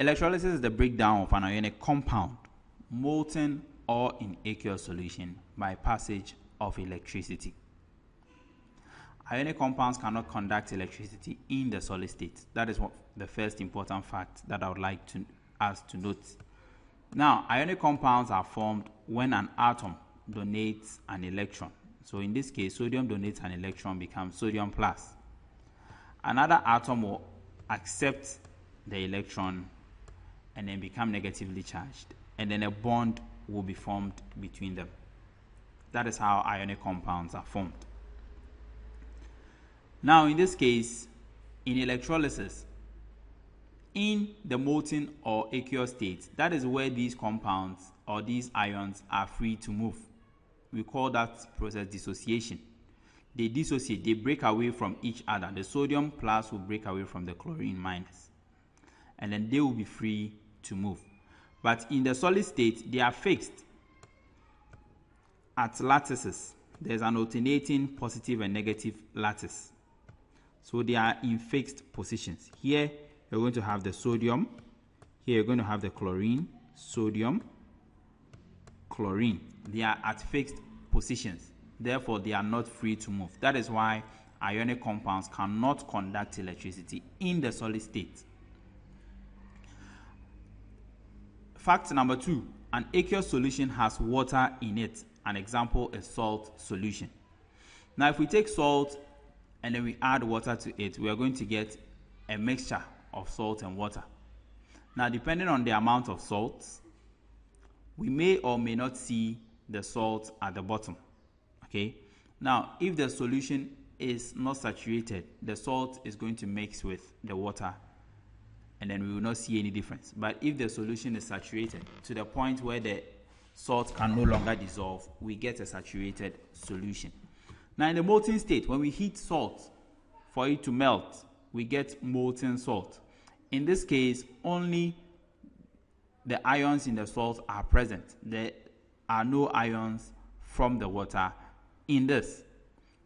Electrolysis is the breakdown of an ionic compound, molten or in aqueous solution, by passage of electricity. Ionic compounds cannot conduct electricity in the solid state. That is the first important fact that I would like us to note. Now, ionic compounds are formed when an atom donates an electron. So in this case, sodium donates an electron, becomes sodium plus. Another atom will accept the electron and then become negatively charged, and then a bond will be formed between them. That is how ionic compounds are formed. Now, in this case, in electrolysis, in the molten or aqueous state, that is where these compounds or these ions are free to move. We call that process dissociation. They dissociate, they break away from each other. The sodium plus will break away from the chlorine minus, and then they will be free to move. But in the solid state, they are fixed at lattices. There's an alternating positive and negative lattice. So they are in fixed positions. Here, you're going to have the sodium. Here, you're going to have the chlorine, sodium, chlorine. They are at fixed positions. Therefore, they are not free to move. That is why ionic compounds cannot conduct electricity in the solid state. Fact number 2, an aqueous solution has water in it. An example is salt solution. Now, if we take salt and then we add water to it, we are going to get a mixture of salt and water. Now, depending on the amount of salt, we may or may not see the salt at the bottom. Okay. Now, if the solution is not saturated, the salt is going to mix with the water, and then we will not see any difference. But if the solution is saturated to the point where the salt can no longer dissolve, we get a saturated solution. Now, in the molten state, when we heat salt for it to melt, we get molten salt. In this case, only the ions in the salt are present. There are no ions from the water in this.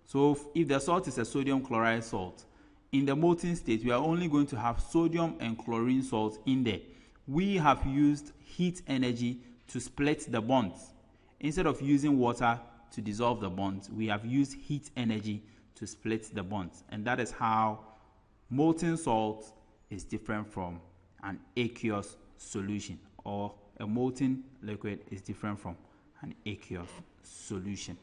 So if the salt is a sodium chloride salt, in the molten state, we are only going to have sodium and chlorine salts in there. We have used heat energy to split the bonds. Instead of using water to dissolve the bonds, we have used heat energy to split the bonds. And that is how molten salt is different from an aqueous solution, or a molten liquid is different from an aqueous solution.